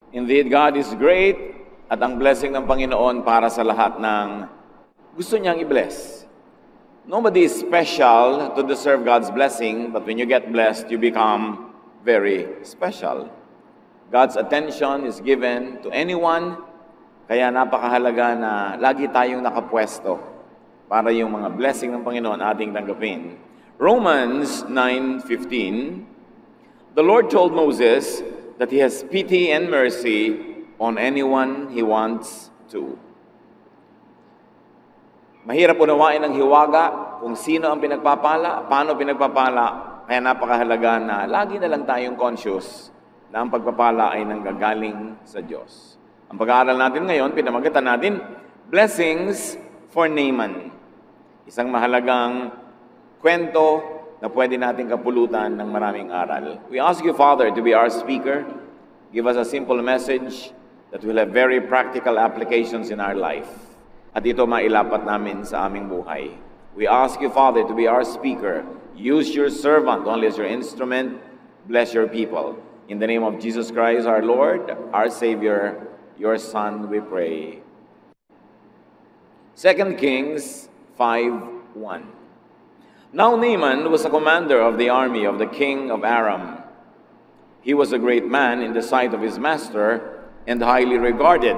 Indeed, God is great at ang blessing ng Panginoon para sa lahat ng gusto niyang i-bless. Nobody is special to deserve God's blessing, but when you get blessed, you become very special. God's attention is given to anyone, kaya napakahalaga na lagi tayong nakapwesto para yung mga blessing ng Panginoon ating tanggapin. Romans 9:15, the Lord told Moses that He has pity and mercy on anyone He wants to. Mahirap unawain ng hiwaga kung sino ang pinagpapala, paano pinagpapala, kaya napakahalaga na lagi na lang tayong conscious na ang pagpapala ay nanggagaling sa Diyos. Ang pag-aaral natin ngayon, pinamagatan natin, Blessings for Naaman. Isang mahalagang kwento na pwede natin kapulutan ng maraming aral. We ask you, Father, to be our speaker. Give us a simple message that will have very practical applications in our life. At ito mailapat namin sa aming buhay. We ask you, Father, to be our speaker. Use your servant only as your instrument. Bless your people. In the name of Jesus Christ, our Lord, our Savior, your Son, we pray. 2 Kings 5:1. Now Naaman was a commander of the army of the king of Aram. He was a great man in the sight of his master and highly regarded,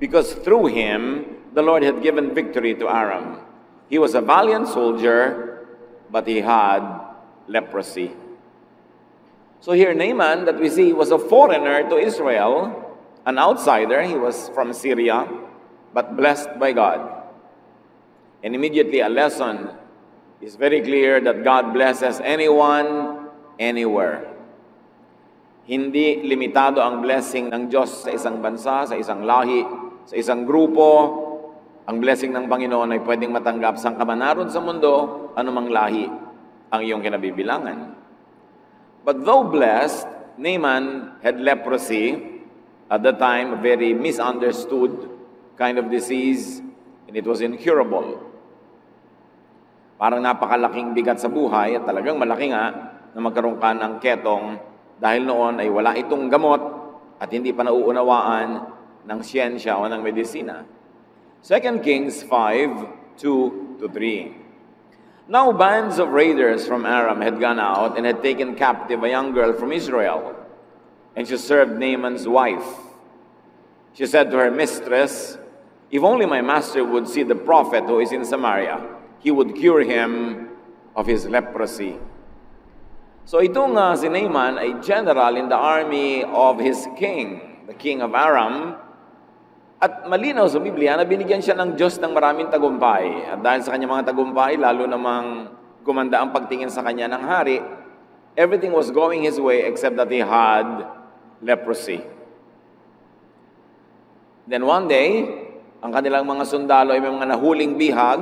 because through him the Lord had given victory to Aram. He was a valiant soldier, but he had leprosy. So here Naaman that we see was a foreigner to Israel, an outsider. He was from Syria, but blessed by God. And immediately a lesson is very clear that God blesses anyone, anywhere. Hindi limitado ang blessing ng Diyos sa isang bansa, sa isang lahi, sa isang grupo. Ang blessing ng Panginoon ay pwedeng matanggap saan ka man naroon sa mundo, anumang lahi ang iyong kinabibilangan. But though blessed, Naaman had leprosy, at the time a very misunderstood kind of disease, and it was incurable. Parang napakalaking bigat sa buhay at talagang malaki nga na magkaroon ka ng ketong dahil noon ay wala itong gamot at hindi pa nauunawaan ng siyensya o ng medisina. 2 Kings 5:2-3. Now bands of raiders from Aram had gone out and had taken captive a young girl from Israel, and she served Naaman's wife. She said to her mistress, "If only my master would see the prophet who is in Samaria, he would cure him of his leprosy." So itong si Naaman ay general in the army of his king, the king of Aram. At malinaw sa Biblia na binigyan siya ng Diyos ng maraming tagumpay. At dahil sa kanyang mga tagumpay, lalo namang gumanda ang pagtingin sa kanya ng hari, everything was going his way except that he had leprosy. Then one day, ang kanilang mga sundalo ay may mga nahuling bihag.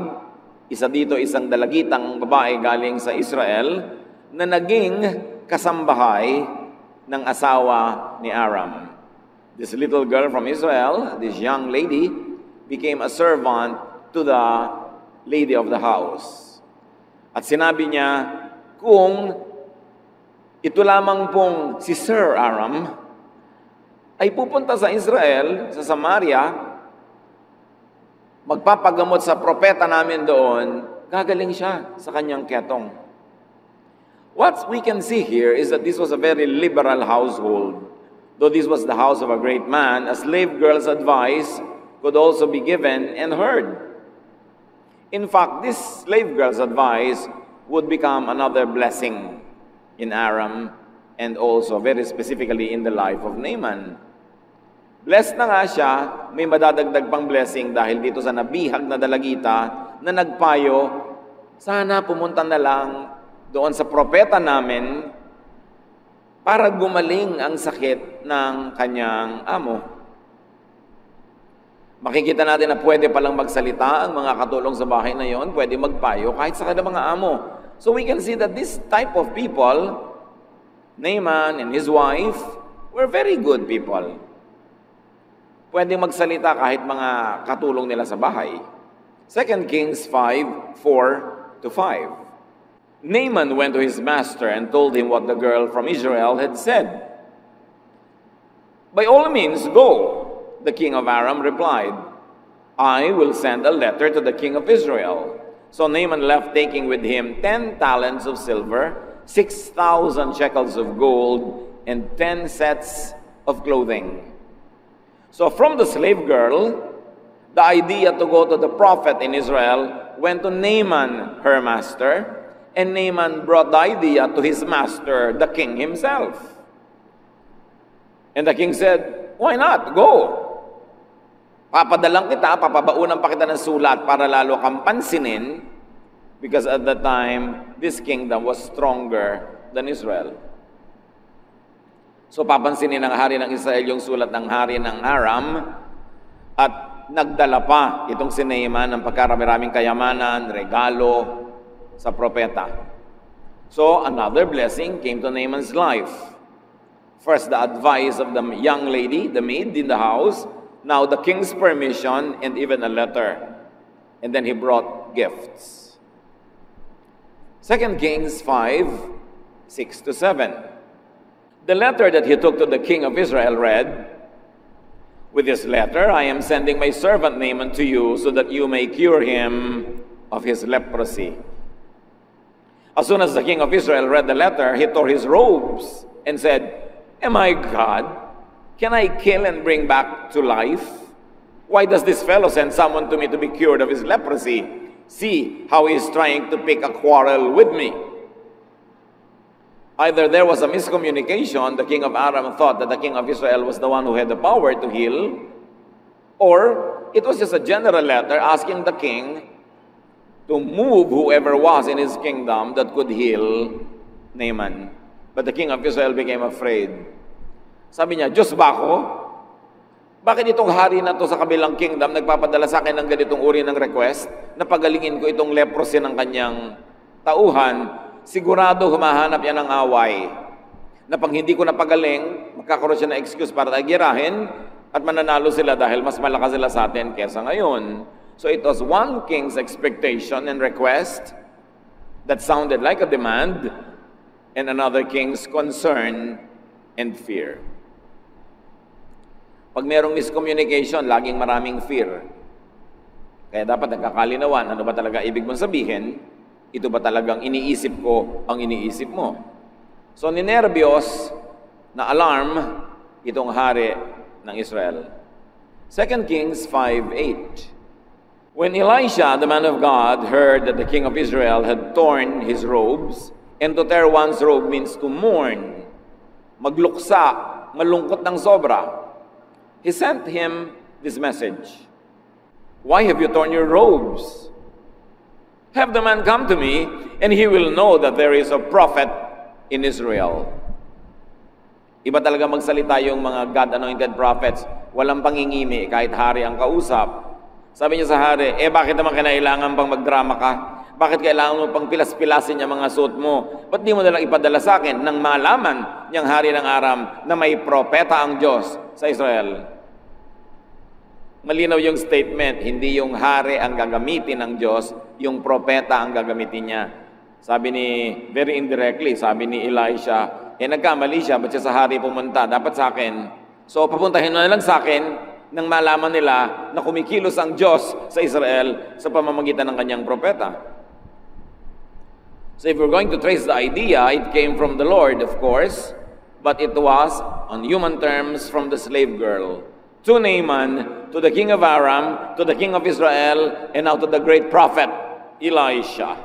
Isa dito, isang dalagitang babae galing sa Israel na naging kasambahay ng asawa ni Aram. This little girl from Israel, this young lady, became a servant to the lady of the house. At sinabi niya, kung ito lamang pong si Sir Aram ay pupunta sa Israel, sa Samaria, magpapagamot sa propeta namin doon, gagaling siya sa kanyang ketong. What we can see here is that this was a very liberal household. Though this was the house of a great man, a slave girl's advice could also be given and heard. In fact, this slave girl's advice would become another blessing in Aram and also very specifically in the life of Naaman. Blessed na nga siya, may madadagdag pang blessing dahil dito sa nabihag na dalagita na nagpayo, sana pumunta na lang doon sa propeta namin para gumaling ang sakit ng kanyang amo. Makikita natin na pwede palang magsalita ang mga katulong sa bahay na yon, pwede magpayo kahit sa kanilang mga amo. So we can see that this type of people, Naaman and his wife, were very good people. Pwede magsalita kahit mga katulong nila sa bahay. 2 Kings 5:4-5. Naaman went to his master and told him what the girl from Israel had said. "By all means, go." The king of Aram replied, "I will send a letter to the king of Israel." So Naaman left, taking with him 10 talents of silver, 6,000 shekels of gold, and 10 sets of clothing. So from the slave girl, the idea to go to the prophet in Israel went to Naaman, her master, and Naaman brought the idea to his master, the king himself. And the king said, "Why not? Go. Papadalang kita, papabaunan pa kita ng sulat para lalo kang pansinin," because at that time, this kingdom was stronger than Israel. So papansinin ng hari ng Israel yung sulat ng hari ng Aram, at nagdala pa itong si Naaman ng pagkarami-raming kayamanan, regalo sa propeta. So another blessing came to Naaman's life. First, the advice of the young lady, the maid in the house. Now the king's permission and even a letter. And then he brought gifts. 2 Kings 5:6-7. The letter that he took to the king of Israel read, "With this letter I am sending my servant Naaman to you so that you may cure him of his leprosy." As soon as the king of Israel read the letter, he tore his robes and said, "Am I God? Can I kill and bring back to life? Why does this fellow send someone to me to be cured of his leprosy? See how he is trying to pick a quarrel with me." Either there was a miscommunication, the king of Aram thought that the king of Israel was the one who had the power to heal, or it was just a general letter asking the king to move whoever was in his kingdom that could heal Naaman. But the king of Israel became afraid. Sabi niya, "Diyos ba ako? Bakit itong hari na to sa kabilang kingdom nagpapadala sa akin ng ganitong uri ng request na pagalingin ko itong leprosy ng kanyang tauhan? Sigurado humahanap yan ng away. Na pag hindi ko napagaling, magkakaroon siya ng excuse para tagirahin at mananalo sila dahil mas malakas sila sa atin kesa ngayon." So it was one king's expectation and request that sounded like a demand, and another king's concern and fear. Pag merong miscommunication, laging maraming fear. Kaya dapat nagkakalinawan, ano ba talaga ibig mong sabihin? Ito ba talagang iniisip ko ang iniisip mo? So ninervyos na alarm itong hari ng Israel. 2 Kings 5:8. When Elisha, the man of God, heard that the king of Israel had torn his robes, and to tear one's robe means to mourn, magluksa, malungkot ng sobra, he sent him this message. "Why have you torn your robes? Have the man come to me, and he will know that there is a prophet in Israel." Iba talaga magsalita yung mga God-anointed prophets. Walang pangingimi kahit hari ang kausap. Sabi niya sa hari, bakit naman kinailangan pang magdrama ka? Bakit kailangan mo pang pilas-pilasin yung mga suot mo? Ba't di mo nalang ipadala sa akin nang malaman niyang hari ng Aram na may propeta ang Diyos sa Israel? Malinaw yung statement, hindi yung hari ang gagamitin ng Diyos, yung propeta ang gagamitin niya. Sabi ni, very indirectly, sabi ni Elisha, nagkamali siya, ba't siya sa hari pumunta? Dapat sa akin. So papuntahin mo na lang sa akin nang malaman nila na kumikilos ang Diyos sa Israel sa pamamagitan ng kanyang propeta. So if we're going to trace the idea, it came from the Lord, of course, but it was, on human terms, from the slave girl. To Naaman, to the king of Aram, to the king of Israel, and now to the great prophet, Elisha.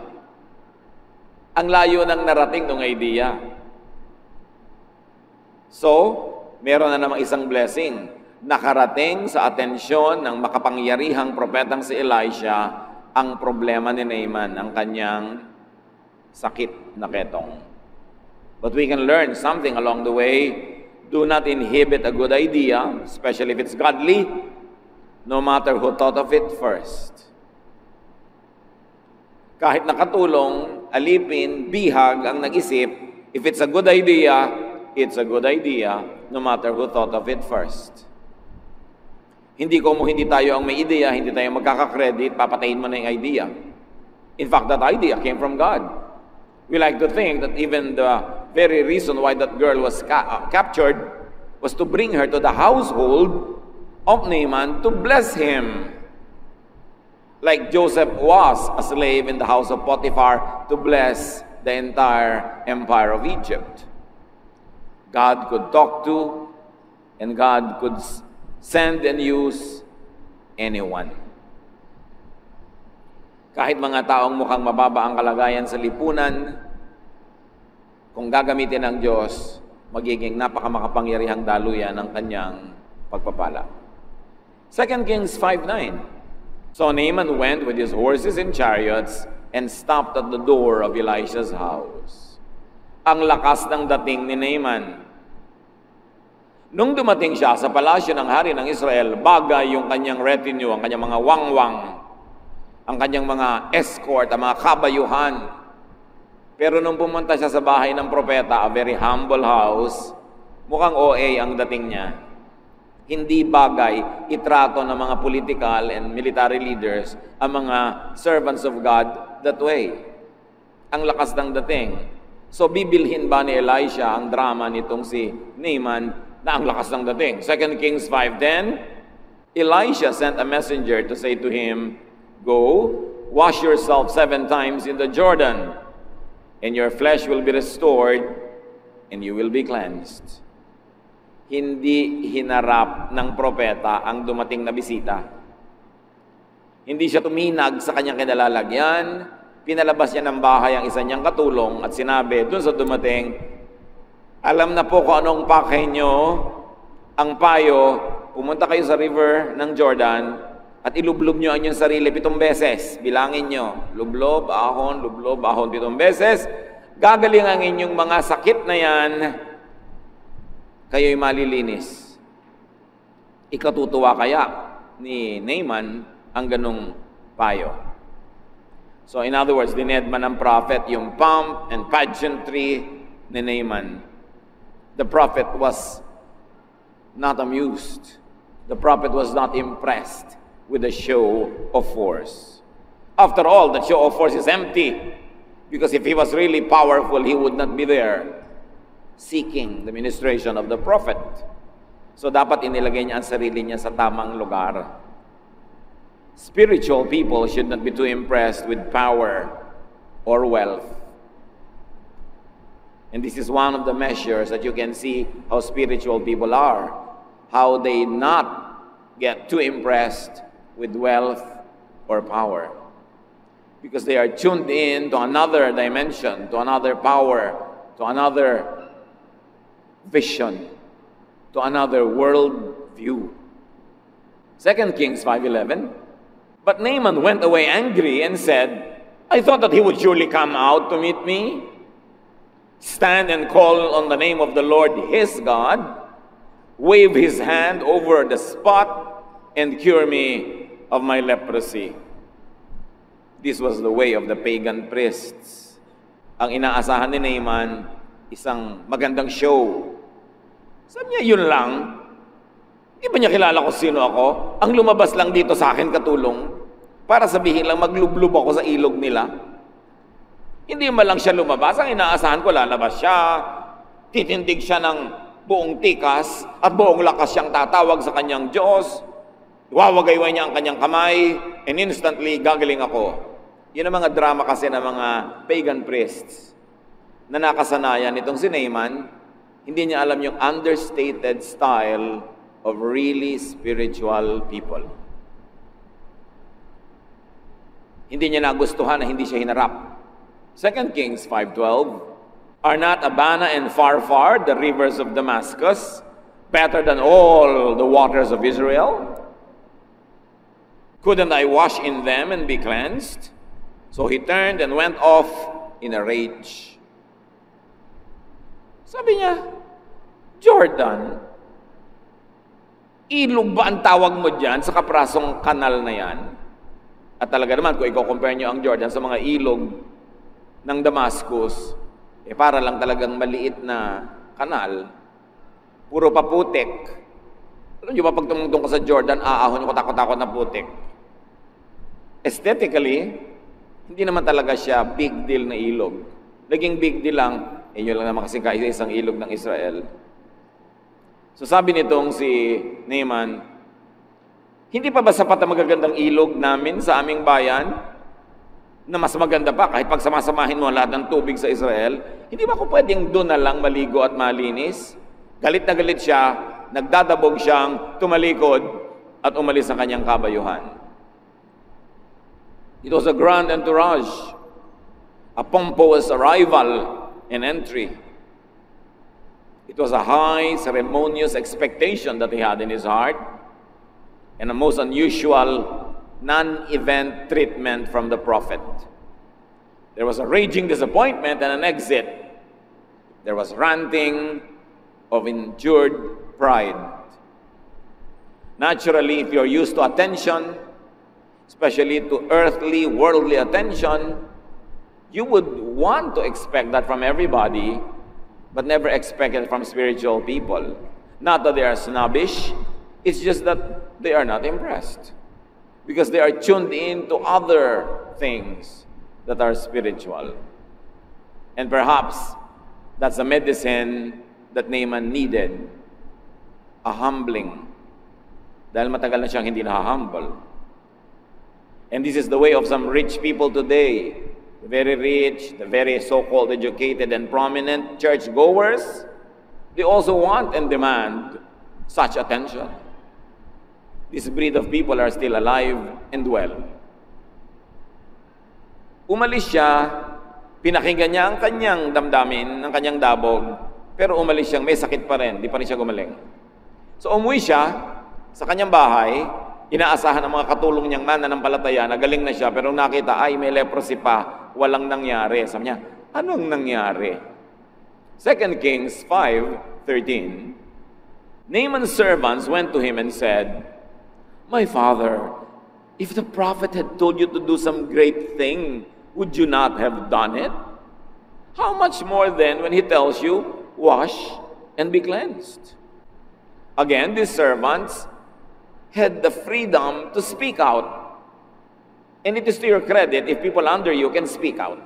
Ang layo ng narating ng idea. So, meron na namang isang blessing. Nakarating sa atensyon ng makapangyarihang propetang si Elisha ang problema ni Naaman, ang kanyang sakit na ketong. But we can learn something along the way. Do not inhibit a good idea, especially if it's godly, no matter who thought of it first. Kahit nakatulong, alipin, bihag ang nag-isip, if it's a good idea, it's a good idea, no matter who thought of it first. Hindi tayo ang may ideya, hindi tayo magkaka-credit, papatayin mo na yung idea. In fact, that idea came from God. We like to think that even the very reason why that girl was captured was to bring her to the household of Naaman to bless him. Like Joseph was a slave in the house of Potiphar to bless the entire empire of Egypt. God could talk to, and God could send and use anyone. Kahit mga taong mukhang mababa ang kalagayan sa lipunan, kung gagamitin ng Diyos, magiging napakamakapangyarihang daluyan ng kanyang pagpapala. 2 Kings 5:9. So Naaman went with his horses and chariots and stopped at the door of Elisha's house. Ang lakas ng dating ni Naaman. Nung dumating siya sa palasyo ng hari ng Israel, bagay yung kanyang retinue, ang kanyang mga wangwang, ang kanyang mga escort, ang mga kabayuhan. Pero nung pumunta siya sa bahay ng propeta, a very humble house, mukhang OA ang dating niya. Hindi bagay itrato ng mga political and military leaders ang mga servants of God that way. Ang lakas ng dating. So bibilhin ba ni Elisha ang drama nitong si Naaman na ang lakas ng dating? 2 Kings 5:10, Elisha sent a messenger to say to him, "Go, wash yourself 7 times in the Jordan, and your flesh will be restored, and you will be cleansed." Hindi hinarap ng propeta ang dumating na bisita. Hindi siya tuminag sa kanyang kinalalagyan, pinalabas niya ng bahay ang isa niyang katulong at sinabi dun sa dumating, "Alam na po kung anong pakay nyo, ang payo, pumunta kayo sa river ng Jordan at ilublob nyo ang inyong sarili 7 beses. Bilangin nyo, lublob, ahon, 7 beses. Gagaling ang inyong mga sakit na yan, kayo'y malilinis." Ikatutuwa kaya ni Naaman ang ganong payo. So in other words, dined man ng prophet yung pomp and pageantry ni Naaman. The prophet was not amused. The prophet was not impressed with the show of force. After all, the show of force is empty. Because if he was really powerful, he would not be there seeking the ministration of the prophet. So dapat inilagay niya ang sarili niya sa tamang lugar. Spiritual people should not be too impressed with power or wealth. And this is one of the measures that you can see how spiritual people are. How they not get too impressed with wealth or power. Because they are tuned in to another dimension, to another power, to another vision, to another world view. 2 Kings 5:11. But Naaman went away angry and said, "I thought that he would surely come out to meet me, stand and call on the name of the Lord his God, wave his hand over the spot, and cure me of my leprosy." This was the way of the pagan priests. Ang inaasahan ni Naaman, isang magandang show. Sabi niya, yun lang. Di ba niya kilala kung sino ako? Ang lumabas lang dito sa akin katulong para sabihin lang maglublob ako sa ilog nila. Hindi man lang siya lumabas. Ang inaasahan ko, lalabas siya. Titindig siya ng buong tikas at buong lakas siyang tatawag sa kanyang Diyos. Wawagayway niya ang kanyang kamay and instantly gagaling ako. Yun ang mga drama kasi ng mga pagan priests na nakasanayan itong si Naaman. Hindi niya alam yung understated style of really spiritual people. Hindi niya nagustuhan na hindi siya hinarap. 2 Kings 5:12, "Are not Abana and Pharpar, the rivers of Damascus, better than all the waters of Israel? Couldn't I wash in them and be cleansed?" So he turned and went off in a rage. Sabi niya, Jordan, ilog ba ang tawag mo dyan sa kaprasong kanal na yan? At talaga naman, kung i-compare nyo ang Jordan sa mga ilog ng Damascus, para lang talagang maliit na kanal, puro pa putik. Alam nyo ba, pag tumungtong ka sa Jordan, aahon yung katakot-takot na putik. Aesthetically, hindi naman talaga siya big deal na ilog. Naging big deal lang, yun lang naman kasi kaisa isang ilog ng Israel. So sabi nitong si Naaman, hindi pa ba sapat ang magagandang ilog namin sa aming bayan? Na mas maganda pa kahit pagsamasamahin mo lahat ng tubig sa Israel? Hindi ba ako pwedeng doon na lang maligo at malinis? Galit na galit siya, nagdadabog siyang tumalikod at umalis sa kanyang kabayuhan. It was a grand entourage, a pompous arrival and entry. It was a high, ceremonious expectation that he had in his heart, and a most unusual, non-event treatment from the prophet. There was a raging disappointment and an exit. There was ranting of injured pride. Naturally, if you're used to attention, especially to earthly, worldly attention, you would want to expect that from everybody, but never expect it from spiritual people. Not that they are snobbish, it's just that they are not impressed. Because they are tuned in to other things that are spiritual. And perhaps that's the medicine that Naaman needed. A humbling. Dahil matagal na siyang hindi na-humble. And this is the way of some rich people today. The very rich, the very so-called educated and prominent churchgoers, they also want and demand such attention. This breed of people are still alive and well. Umalis siya, pinakinggan niya ang kanyang damdamin, ang kanyang dabog, pero umalis siyang may sakit pa rin, di pa rin siya gumaling. So umuwi siya sa kanyang bahay, inaasahan ng mga katulong niyang mananampalataya, nagaling na siya, pero nakita, ay may leprosy pa, walang nangyari. Sabi niya, anong nangyari? 2 Kings 5:13, Naaman's servants went to him and said, "My father, if the prophet had told you to do some great thing, would you not have done it? How much more then when he tells you, wash and be cleansed?" Again, these servants had the freedom to speak out. And it is to your credit if people under you can speak out.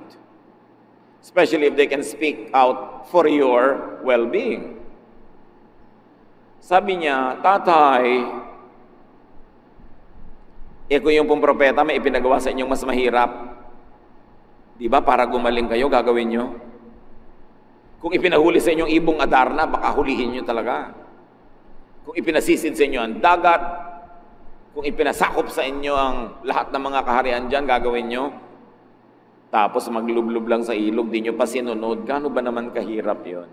Especially if they can speak out for your well-being. Sabi niya, "Tatay, kung yung pong propeta may ipinagawa sa inyong mas mahirap, di ba para gumaling kayo, gagawin nyo? Kung ipinahuli sa inyong ibong Adarna, baka hulihin nyo talaga. Kung ipinasisid sa inyo ang dagat, kung ipinasakop sa inyo ang lahat ng mga kaharian dyan, gagawin nyo. Tapos maglublob lang sa ilog, di nyo pa sinunod. Gaano ba naman kahirap yon?"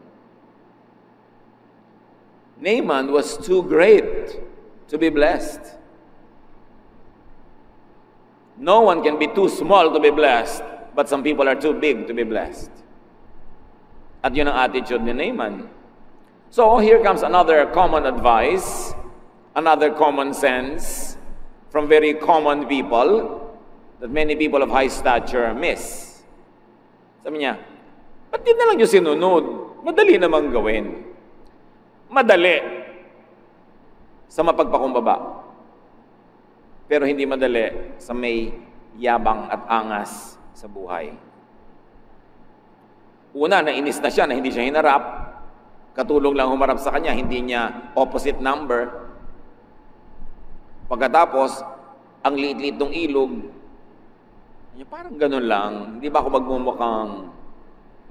Naaman was too great to be blessed. No one can be too small to be blessed, but some people are too big to be blessed. At yun ang attitude ni Naaman. So here comes another common advice, another common sense from very common people that many people of high stature miss. Sabi niya, ba't di na lang yung sinunod? Madali namang gawin. Madali sa mapagpakumbaba. Pero hindi madali sa may yabang at angas sa buhay. Una, nainis na siya na hindi siya hinarap. Katulong lang humarap sa kanya, hindi niya opposite number. Pagkatapos, ang liit-liit ng ilog, parang ganun lang. Hindi ba ako magmumukhang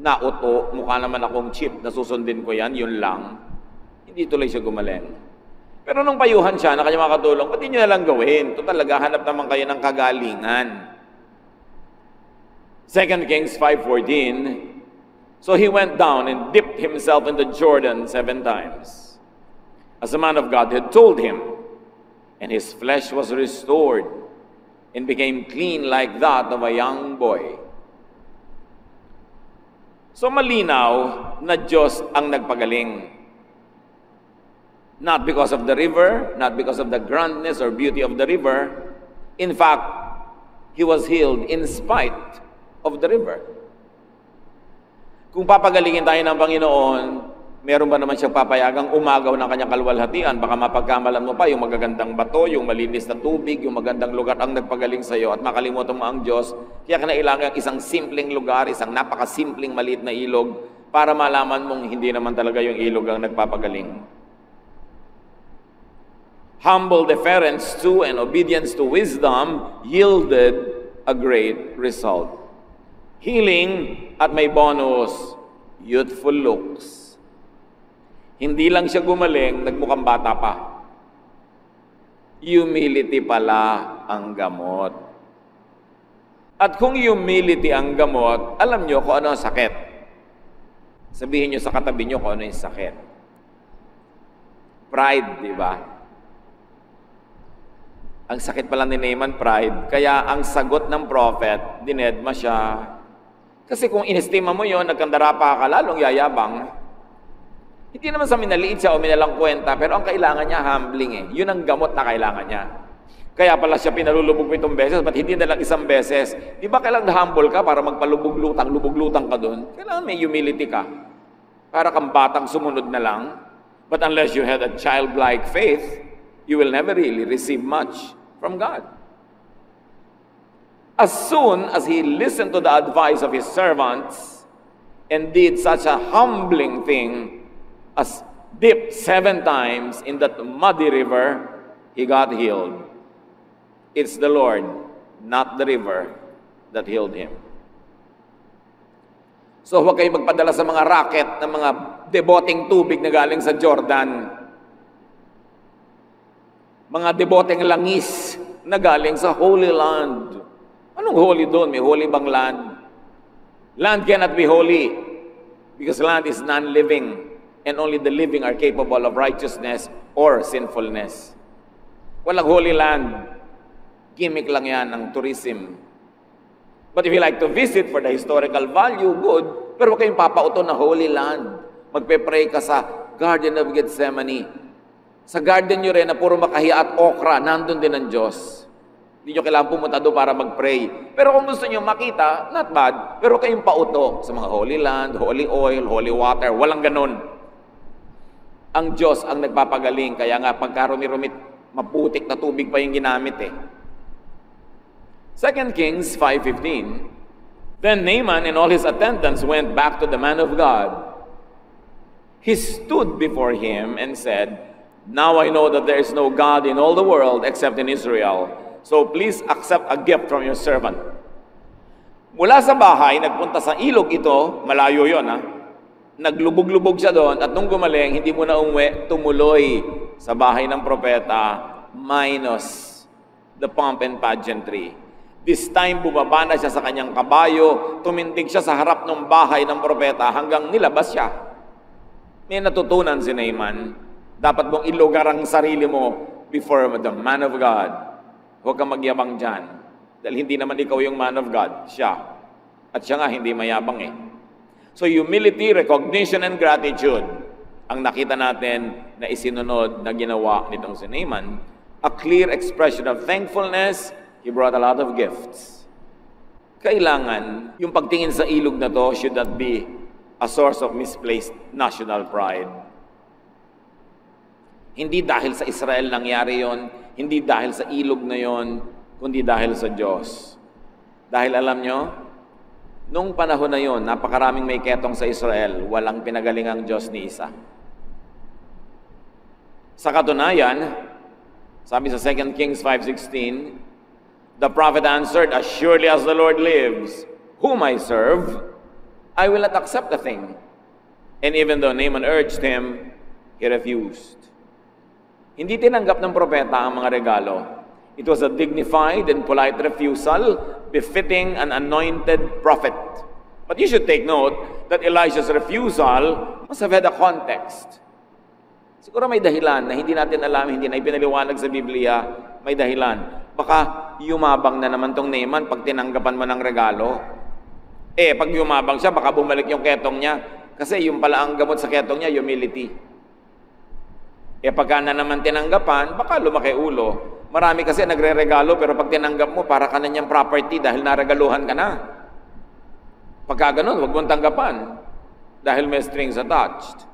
nauto, mukha naman akong chip na susundin ko yan, yun lang. Hindi tuloy siya gumaling. Pero nung payuhan siya na kanyang mga katulong, pati nyo na lang gawin. Ito talaga, hanap naman kayo ng kagalingan. 2 Kings 5:14, so he went down and dipped himself in the Jordan 7 times, as the man of God had told him, and his flesh was restored and became clean like that of a young boy. So malinaw na Diyos ang nagpagaling. Not because of the river, not because of the grandness or beauty of the river. In fact, he was healed in spite of the river. Kung papagalingin tayo ng Panginoon, meron ba naman siyang papayagang umagaw ng kanyang kalwalhatian? Baka mapagkamalan mo pa yung magagandang bato, yung malinis na tubig, yung magandang lugar ang nagpagaling sa iyo at makalimutan mo ang Diyos. Kaya kinailangan isang simpleng lugar, isang napakasimpleng maliit na ilog para malaman mong hindi naman talaga yung ilog ang nagpapagaling. Humble deference to and obedience to wisdom yielded a great result. Healing at may bonus, youthful looks. Hindi lang siya gumaling, nagmukhang bata pa. Humility pala ang gamot. At kung humility ang gamot, alam nyo kung ano ang sakit. Sabihin nyo sa katabi nyo kung ano yung sakit. Pride, di ba? Ang sakit pala ni Naaman, pride. Kaya ang sagot ng prophet, dinedma siya. Kasi kung inestima mo yon, nagkandara pa ka, lalong yayabang. Hindi naman sa minaliit siya o minalang kwenta, pero ang kailangan niya, humbling eh. Yun ang gamot na kailangan niya. Kaya pala siya pinalulubog 7 beses, ba't hindi na lang 1 beses? Di ba kailangan humble ka para lubog-lutang ka doon? Kailangan may humility ka. Para kang batang sumunod na lang. But unless you had a childlike faith, you will never really receive much from God. As soon as he listened to the advice of his servants and did such a humbling thing as dipped 7 times in that muddy river, he got healed. It's the Lord, not the river, that healed him. So huwag kayong magpadala sa mga racket ng mga deboteng tubig na galing sa Jordan. Mga deboteng langis na galing sa Holy Land. Anong holy doon? May holy bang land? Land cannot be holy because land is non-living and only the living are capable of righteousness or sinfulness. Walang holy land. Gimmick lang yan ng tourism. But if you like to visit for the historical value, good. Pero huwag kayong papauto na holy land. Magpe-pray ka sa Garden of Gethsemane. Sa garden nyo rin na puro makahiya at okra, nandun din ang Diyos. Hindi nyo kailangan pumunta doon para mag-pray. Pero kung gusto nyo makita, not bad. Pero kayong pauto sa mga holy land, holy oil, holy water. Walang ganun. Ang Diyos ang nagpapagaling. Kaya nga pagkarumi-rumit, maputik na tubig pa yung ginamit eh. 2 Kings 5:15. Then Naaman and all his attendants went back to the man of God. He stood before him and said, "Now I know that there is no God in all the world except in Israel. So please accept a gift from your servant." Mula sa bahay, nagpunta sa ilog ito, malayo yon ha. Naglubog-lubog siya doon at nung gumaling, hindi mo na umuwi, tumuloy sa bahay ng propeta minus the pomp and pageantry. This time, bumaba na siya sa kanyang kabayo, tumindig siya sa harap ng bahay ng propeta hanggang nilabas siya. May natutunan si Naaman. Dapat mong ilugar ang sarili mo before the man of God. Huwag kang magyabang dyan. Dahil hindi naman ikaw yung man of God, siya. At siya nga hindi mayabang eh. So humility, recognition, and gratitude ang nakita natin na isinunod na ginawa nitong si Naaman. A clear expression of thankfulness. He brought a lot of gifts. Kailangan, yung pagtingin sa ilog na to should not be a source of misplaced national pride. Hindi dahil sa Israel nangyari yon, hindi dahil sa ilog na yon, kundi dahil sa Diyos. Dahil alam nyo, nung panahon na yon, napakaraming may ketong sa Israel, walang pinagaling ang Diyos ni isa. Sa katunayan, sabi sa 2 Kings 5:16, the prophet answered, "As surely as the Lord lives, whom I serve, I will not accept the thing." And even though Naaman urged him, he refused. Hindi tinanggap ng propeta ang mga regalo. It was a dignified and polite refusal befitting an anointed prophet. But you should take note that Elijah's refusal must have had a context. Siguro may dahilan na hindi natin alam, hindi na ipinaliwanag sa Biblia, may dahilan. Baka yumabang na naman tong Naaman pag tinanggapan mo ng regalo. Pag yumabang siya, baka bumalik yung ketong niya. Kasi yung pala ang gamot sa ketong niya, humility. Pagka na naman tinanggapan, baka lumaki ulo. Marami kasi nagre-regalo, pero pag tinanggap mo, para ka na niyang property dahil naregaluhan ka na. Pagka ganun, huwag mong tanggapan dahil may strings attached.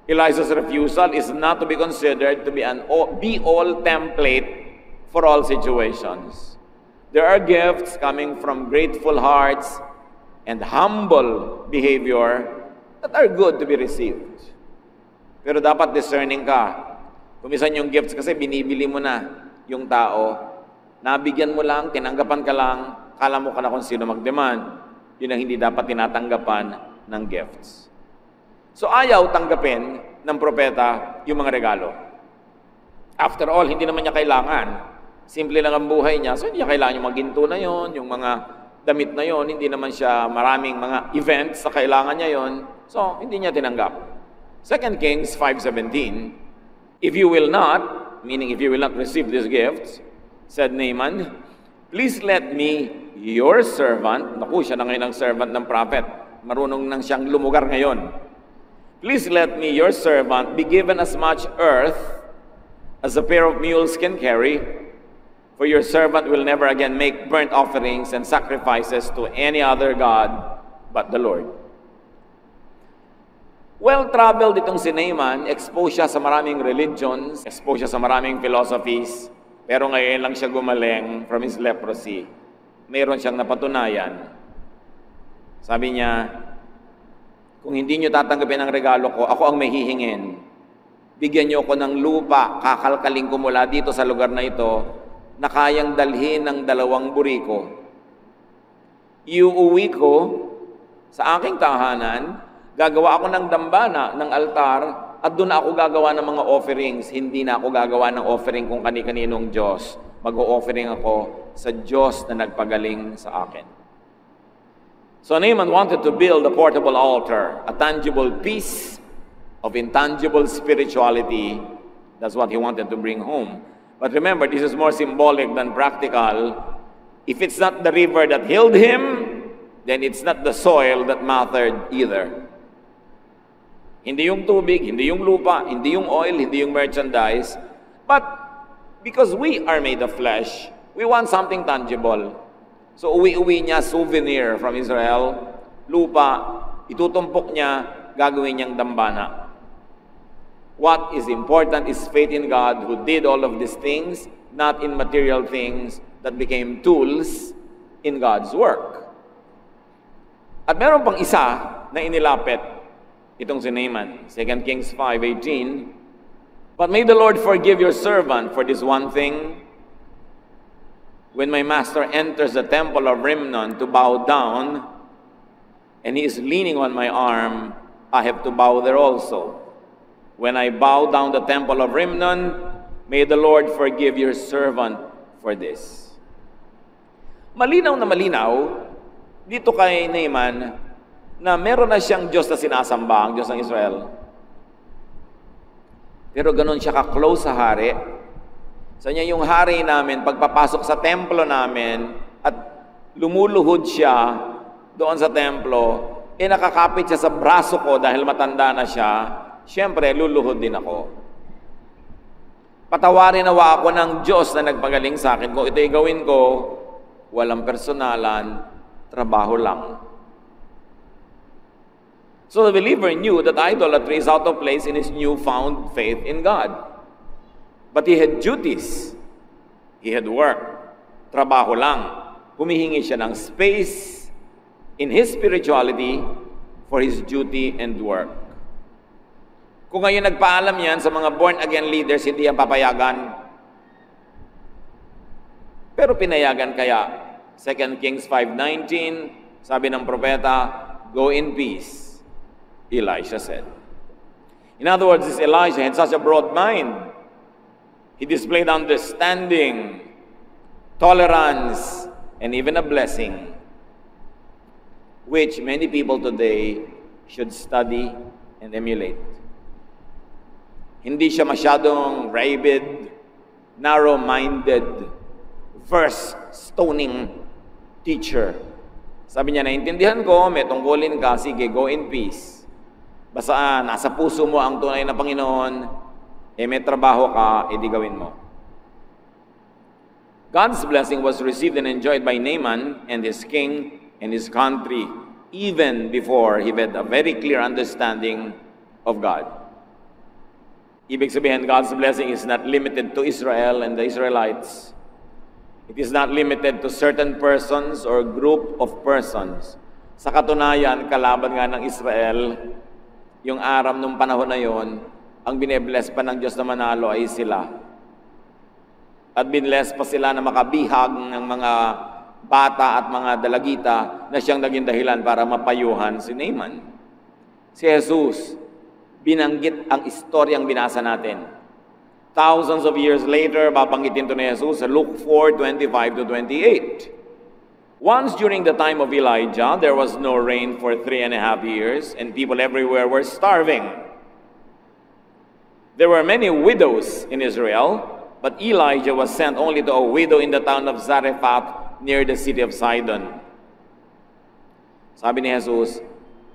Elijah's refusal is not to be considered to be an be-all template for all situations. There are gifts coming from grateful hearts and humble behavior that are good to be received. Pero dapat discerning ka. Kumisan yung gifts kasi binibili mo na yung tao. Nabigyan mo lang, tinanggapan ka lang, kala mo ka na kung sino mag-demand. Yun ang hindi dapat tinatanggapan ng gifts. So ayaw tanggapin ng propeta yung mga regalo. After all, hindi naman niya kailangan. Simple lang ang buhay niya. So hindi niya kailangan yung mga ginto na yon, yung mga damit na yon. Hindi naman siya maraming mga events sa kailangan niya yon. So hindi niya tinanggap. 2 Kings 5:17, if you will not, meaning if you will not receive these gifts, said Naaman, please let me, your servant, naku, siya na ngayon ang servant ng prophet, marunong nang siyang lumugar ngayon. Please let me, your servant, be given as much earth as a pair of mules can carry, for your servant will never again make burnt offerings and sacrifices to any other god but the Lord. Well-traveled itong si Naaman, exposed siya sa maraming religions, exposed siya sa maraming philosophies, pero ngayon lang siya gumaling from his leprosy. Meron siyang napatunayan. Sabi niya, kung hindi niyo tatanggapin ang regalo ko, ako ang may hihingin. Bigyan niyo ako ng lupa, kakalkaling ko mula dito sa lugar na ito, na kayang dalhin ng 2 buriko. Iuuwi ko sa aking tahanan, gagawa ako ng dambana, ng altar, at doon ako gagawa ng mga offerings. Hindi na ako gagawa ng offering kung kani-kaninong Diyos. Mag-o-offering ako sa Diyos na nagpagaling sa akin. So Naaman wanted to build a portable altar, a tangible piece of intangible spirituality. That's what he wanted to bring home. But remember, this is more symbolic than practical. If it's not the river that healed him, then it's not the soil that mattered either. Hindi yung tubig, hindi yung lupa, hindi yung oil, hindi yung merchandise. But because we are made of flesh, we want something tangible. So uwi-uwi niya souvenir from Israel, lupa, itutumpok niya, gagawin niyang dambana. What is important is faith in God who did all of these things, not in material things that became tools in God's work. At meron pang isa na inilapit itong si Naaman, 2 Kings 5:18, but may the Lord forgive your servant for this one thing. When my master enters the temple of Rimmon to bow down, and he is leaning on my arm, I have to bow there also. When I bow down the temple of Rimmon, may the Lord forgive your servant for this. Malinaw na malinaw dito kay Naaman na meron na siyang Diyos na sinasamba, ang Diyos ng Israel. Pero ganun siya ka-close sa hari. Sa niya yung hari namin, pagpapasok sa templo namin, at lumuluhod siya doon sa templo, nakakapit siya sa braso ko dahil matanda na siya, siyempre, luluhod din ako. Patawarin nawa ako ng Diyos na nagpagaling sa akin. Kung ito'y gawin ko, walang personalan, trabaho lang. So the believer knew that idolatry is out of place in his newfound faith in God. But he had duties. He had work. Trabaho lang. Humihingi siya ng space in his spirituality for his duty and work. Kung ngayon nagpaalam yan sa mga born-again leaders, hindi yan papayagan. Pero pinayagan kaya. 2 Kings 5:19, sabi ng propeta, go in peace. Elisha said. In other words, this Elisha had such a broad mind. He displayed understanding, tolerance, and even a blessing, which many people today should study and emulate. Hindi siya masyadong rabid, narrow-minded, verse-stoning teacher. Sabi niya, naintindihan ko, may tungkulin ka, sige, go in peace. Basta nasa puso mo ang tunay na Panginoon, may trabaho ka, edi gawin mo. God's blessing was received and enjoyed by Naaman and his king and his country, even before he had a very clear understanding of God. Ibig sabihin, God's blessing is not limited to Israel and the Israelites. It is not limited to certain persons or group of persons. Sa katunayan, kalaban nga ng Israel, yung Aram nung panahon na yon, ang binebless pa ng Diyos na manalo ay sila. At binless pa sila na makabihag ng mga bata at mga dalagita na siyang naging dahilan para mapayuhan si Naaman. Si Jesus, binanggit ang istoryang binasa natin. Thousands of years later, babanggitin ito ni Jesus sa Luke 4:25-28. Once during the time of Elijah, there was no rain for 3.5 years, and people everywhere were starving. There were many widows in Israel, but Elijah was sent only to a widow in the town of Zarephath near the city of Sidon. Sabi ni Jesus,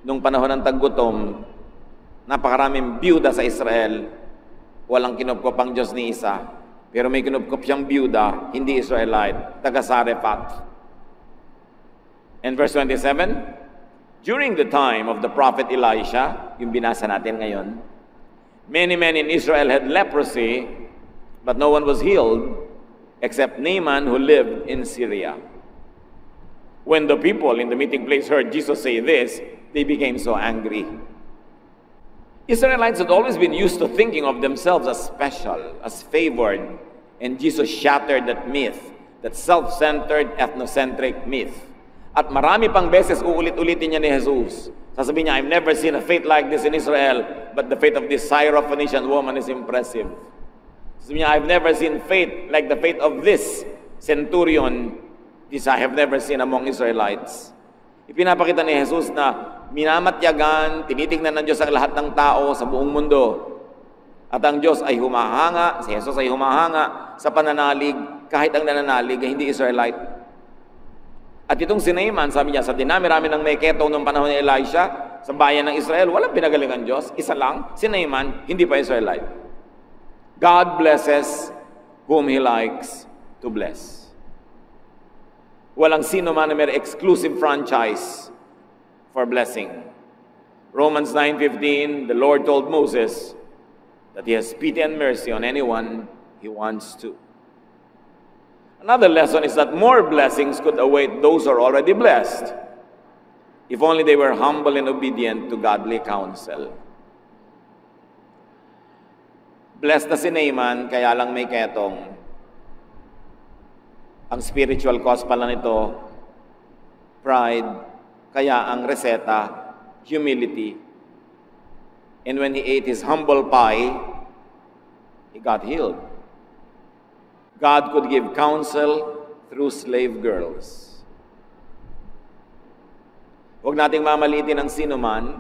nung panahon ng taggutom, napakaraming byuda sa Israel, walang kinupkop ang Diyos ni isa, pero may kinupkop siyang byuda, hindi Israelite, taga Zarephath. And verse 27, during the time of the prophet Elisha, yung binasa natin ngayon, many men in Israel had leprosy, but no one was healed except Naaman who lived in Syria. When the people in the meeting place heard Jesus say this, they became so angry. Israelites had always been used to thinking of themselves as special, as favored, and Jesus shattered that myth, that self-centered, ethnocentric myth. At marami pang beses uulit-ulitin niya ni Jesus. Sasabihin niya, I've never seen a faith like this in Israel, but the faith of this Syrophoenician woman is impressive. Sasabihin niya, I've never seen faith like the faith of this centurion. This I have never seen among Israelites. Ipinapakita ni Jesus na minamatyagan, tinitignan ng Diyos ang lahat ng tao sa buong mundo. At ang Diyos ay humahanga, si Jesus ay humahanga sa pananalig, kahit ang nananalig ay hindi Israelite. At itong si Naaman, sabi niya, sa dinami-rami ng may ketong noong panahon ni Elisha, sa bayan ng Israel, walang pinagalingan Diyos. Isa lang, si Naaman, hindi pa Israelite. God blesses whom He likes to bless. Walang sino man na may exclusive franchise for blessing. Romans 9:15, the Lord told Moses that He has pity and mercy on anyone He wants to. Another lesson is that more blessings could await those who are already blessed, if only they were humble and obedient to godly counsel. Blessed na si Naaman, kaya lang may ketong. Ang spiritual cause pala nito, pride, kaya ang reseta, humility. And when he ate his humble pie, he got healed. God could give counsel through slave girls. Huwag nating mamalitin ang sinuman,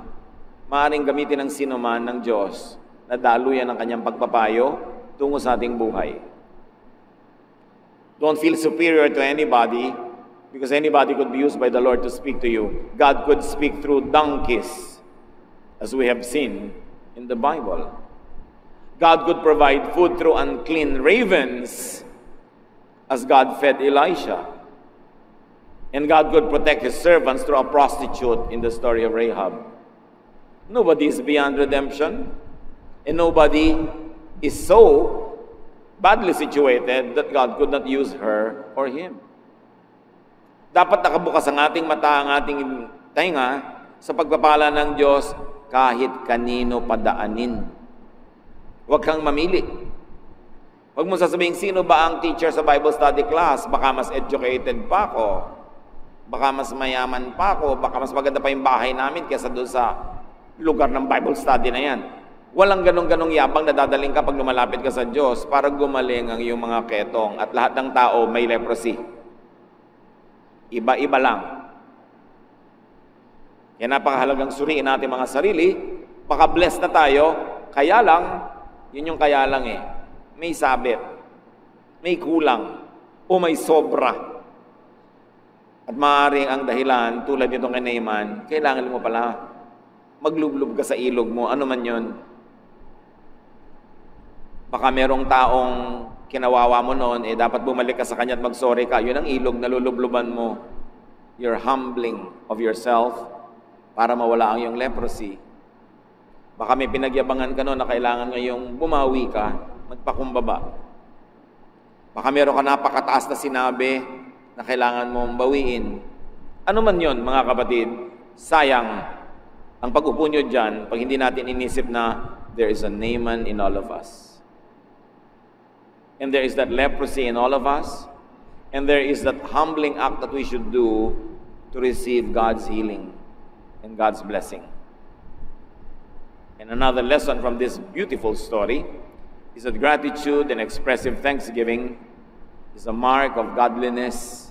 maaaring gamitin ang sinuman ng Diyos na daluyan ang kanyang pagpapayo tungo sa ating buhay. Don't feel superior to anybody because anybody could be used by the Lord to speak to you. God could speak through donkeys, as we have seen in the Bible. God could provide food through unclean ravens, as God fed Elisha. And God could protect His servants through a prostitute in the story of Rahab. Nobody is beyond redemption, and nobody is so badly situated that God could not use her or him. Dapat nakabukas ang ating mata, ang ating tainga sa pagpapala ng Diyos kahit kanino padaanin. Huwag kang mamili. Huwag mo sasabihin, sino ba ang teacher sa Bible study class? Baka mas educated pa ako. Baka mas mayaman pa ako. Baka mas maganda pa yung bahay namin kaysa doon sa lugar ng Bible study na yan. Walang ganong-ganong yabang na dadaling ka pag lumalapit ka sa Diyos para gumaling ang iyong mga ketong at lahat ng tao may leprosy. Iba-iba lang. Kaya napakahalagang suriin natin mga sarili. Baka blessed na tayo, kaya lang, yun yung kaya lang eh. May sabit, may kulang, o may sobra. At maaaring ang dahilan, tulad nitong kay Naaman, kailangan mo pala maglublob ka sa ilog mo, ano man yun. Baka merong taong kinawawa mo noon, dapat bumalik ka sa kanya at mag-sorry ka. Yun ang ilog na lulubluban mo. You're humbling of yourself para mawala ang iyong leprosy. Baka may pinagyabangan ka noon na kailangan ngayong bumawi ka, magpakumbaba. Baka meron ka napakataas na sinabi na kailangan mong bawiin. Ano man yon, mga kapatid, sayang ang pag-upo nyo dyan pag hindi natin inisip na there is a Naaman in all of us. And there is that leprosy in all of us. And there is that humbling act that we should do to receive God's healing and God's blessing. And another lesson from this beautiful story is that gratitude and expressive thanksgiving is a mark of godliness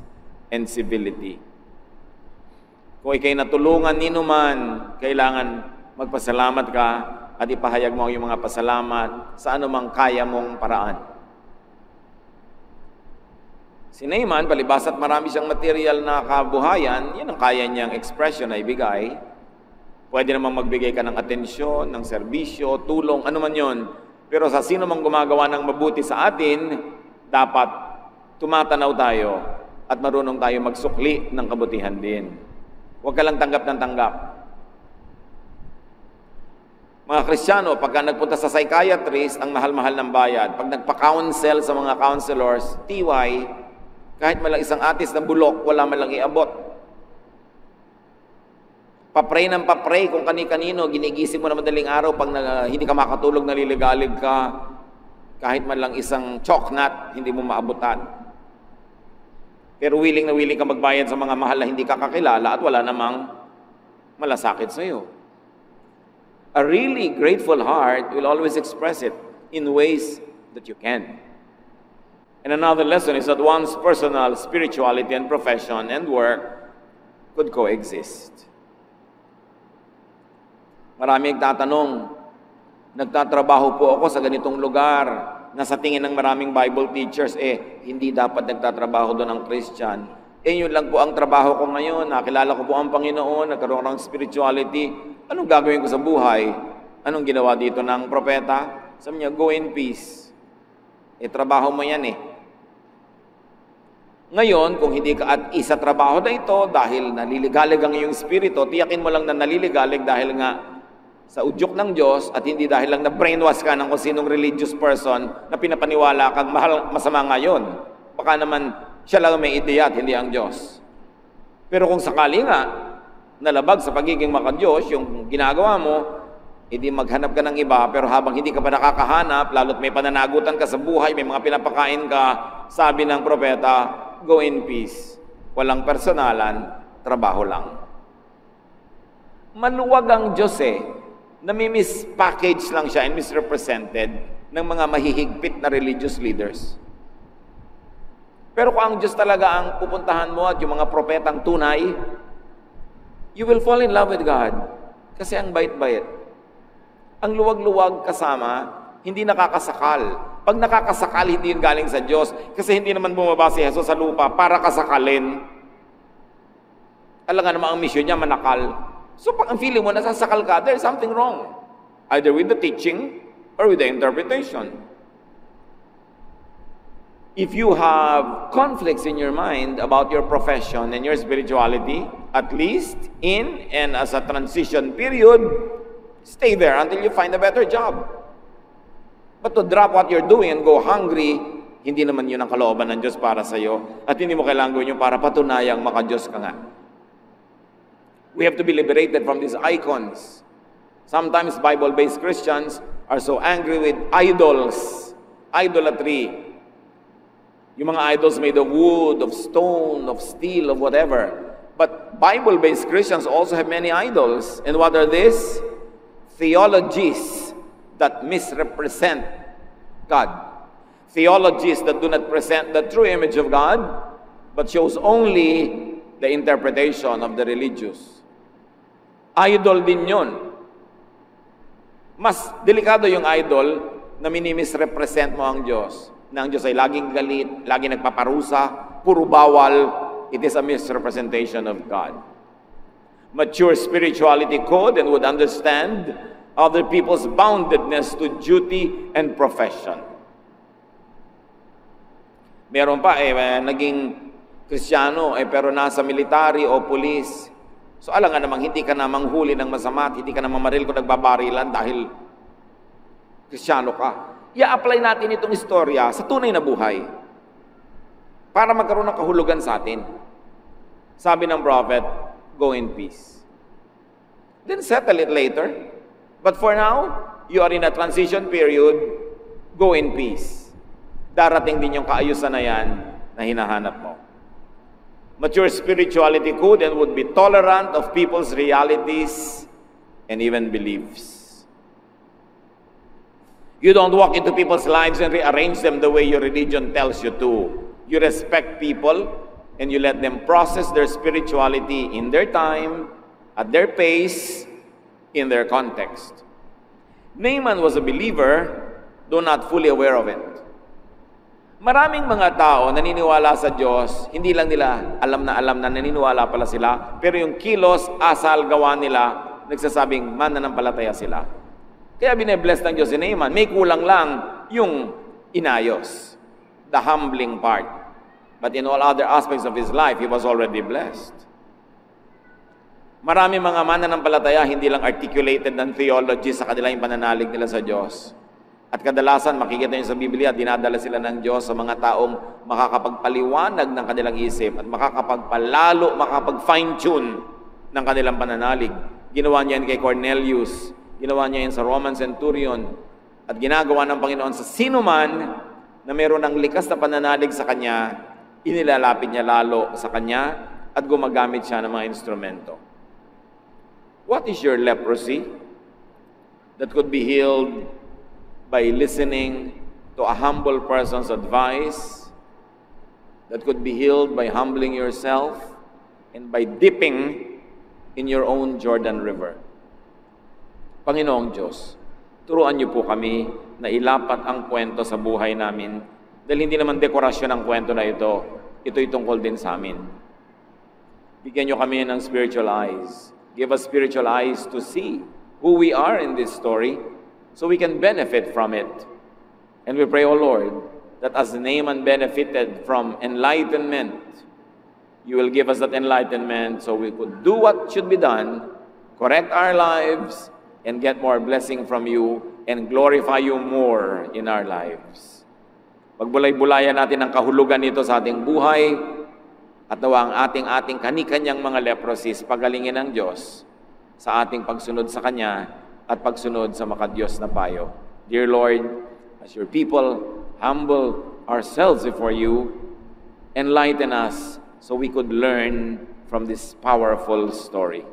and civility. Kung ikay natulungan nino man, kailangan magpasalamat ka at ipahayag mo ang iyong mga pasalamat sa anumang kaya mong paraan. Si Naaman, palibas at marami siyang material na kabuhayan, yan ang kaya niyang expression na ibigay. Pwede namang magbigay ka ng atensyon, ng serbisyo, tulong, ano man yon. Pero sa sino mang gumagawa ng mabuti sa atin, dapat tumatanaw tayo at marunong tayo magsukli ng kabutihan din. Huwag ka lang tanggap ng tanggap. Mga Kristiyano, pagka nagpunta sa psychiatrist, ang mahal-mahal ng bayad. Pag nagpa-counsel sa mga counselors, TY, kahit malang isang atis ng bulok, wala malang iabot. Papray ng papray kung kani-kanino, ginigising mo na madaling araw pag hindi ka makatulog, naliligalig ka. Kahit malang isang choknat, hindi mo maabutan. Pero willing na willing ka magbayad sa mga mahal na hindi ka kakilala at wala namang malasakit sa iyo. A really grateful heart will always express it in ways that you can. And another lesson is that one's personal spirituality and profession and work could coexist. Marami nagtatanong, nagtatrabaho po ako sa ganitong lugar, na sa tingin ng maraming Bible teachers, hindi dapat nagtatrabaho doon ang Christian. Yun lang po ang trabaho ko ngayon, nakilala ko po ang Panginoon, nagkaroon ng spirituality. Anong gagawin ko sa buhay? Anong ginawa dito ng propeta? Sabi niya, go in peace. Trabaho mo yan Ngayon, kung hindi ka at isa trabaho na ito, dahil naliligalig ang iyong spirito, tiyakin mo lang na naliligalig dahil nga sa udyok ng Diyos at hindi dahil lang na-brainwash ka ng kung sinong religious person na pinapaniwala kang masama ngayon. Baka naman siya lang may ideya at hindi ang Diyos. Pero kung sakali nga, nalabag sa pagiging maka-Diyos, yung ginagawa mo, hindi maghanap ka ng iba, pero habang hindi ka pa nakakahanap, lalo't may pananagutan ka sa buhay, may mga pinapakain ka, sabi ng propeta, go in peace. Walang personalan, trabaho lang. Maluwag ang Diyos nami-mispackage lang siya and misrepresented ng mga mahihigpit na religious leaders. Pero kung ang Diyos talaga ang pupuntahan mo at yung mga propetang tunay, you will fall in love with God. Kasi ang bait-bait. Ang luwag-luwag kasama, hindi nakakasakal. Pag nakakasakal, hindi yun galing sa Diyos. Kasi hindi naman bumaba si Jesus sa lupa para kasakalin. Alam nga naman ang mission niya, manakal. So pag ang feeling mo, nasasakal ka, there's something wrong. Either with the teaching or with the interpretation. If you have conflicts in your mind about your profession and your spirituality, at least in and as a transition period, stay there until you find a better job. But to drop what you're doing and go hungry, hindi naman yun ang kalooban ng Diyos para sa iyo. At hindi mo kailangan gawin yun para patunayang maka-Diyos ka nga. We have to be liberated from these icons. Sometimes Bible-based Christians are so angry with idols, idolatry. Yung mga idols made of wood, of stone, of steel, of whatever. But Bible-based Christians also have many idols. And what are these? Theologies that misrepresent God. Theologies that do not present the true image of God, but shows only the interpretation of the religious. Idol din yun. Mas delikado yung idol na minimisrepresent mo ang Diyos. Na ang Diyos ay laging galit, laging nagpaparusa, puro bawal. It is a misrepresentation of God. Mature spirituality could and would understand other people's boundedness to duty and profession. Meron pa naging Kristiyano pero nasa military o police. So alam nga namang hindi ka na manghuli ng masama at hindi ka na mamaril kung nagbabarilan dahil Kristiyano ka. I-apply natin itong istorya sa tunay na buhay para magkaroon ng kahulugan sa atin. Sabi ng prophet, go in peace. Then settle it later. But for now, you are in a transition period, go in peace. Darating din yung kaayusan na yan na hinahanap mo. Mature spirituality could and would be tolerant of people's realities and even beliefs. You don't walk into people's lives and rearrange them the way your religion tells you to. You respect people and you let them process their spirituality in their time, at their pace, in their context. Naaman was a believer, though not fully aware of it. Maraming mga tao naniniwala sa Diyos, hindi lang nila alam na naniniwala pala sila, pero yung kilos, asal, gawa nila, nagsasabing mananampalataya sila. Kaya bine-bless ng Diyos si Naaman. May kulang lang yung inayos, the humbling part. But in all other aspects of his life, he was already blessed. Marami mga mananampalataya, hindi lang articulated ng theology sa kanilang pananalig nila sa Diyos. At kadalasan, makikita nyo sa Biblia, dinadala sila ng Diyos sa mga taong makakapagpaliwanag ng kanilang isip at makakapag-fine-tune ng kanilang pananalig. Ginawa niya yan kay Cornelius, ginawa niya yan sa Roman centurion, at ginagawa ng Panginoon sa sino man na meron ng likas na pananalig sa Kanya, inilalapit niya lalo sa Kanya at gumagamit siya ng mga instrumento. What is your leprosy that could be healed by listening to a humble person's advice, that could be healed by humbling yourself and by dipping in your own Jordan River? Panginoong Diyos, turuan niyo po kami na ilapat ang kwento sa buhay namin dahil hindi naman dekorasyon ang kwento na ito. Ito'y tungkol din sa amin. Bigyan niyo kami ng spiritual eyes. Give us spiritual eyes to see who we are in this story so we can benefit from it. And we pray, O Lord, that as Naaman benefited from enlightenment, you will give us that enlightenment so we could do what should be done, correct our lives, and get more blessing from you and glorify you more in our lives. Pagbulay-bulayan natin ang kahulugan nito sa ating buhay at nawa ang ating kani-kanyang mga leprosies pagalingin ng Diyos sa ating pagsunod sa Kanya at pagsunod sa makadiyos na payo. Dear Lord, as your people humble ourselves before you, enlighten us so we could learn from this powerful story.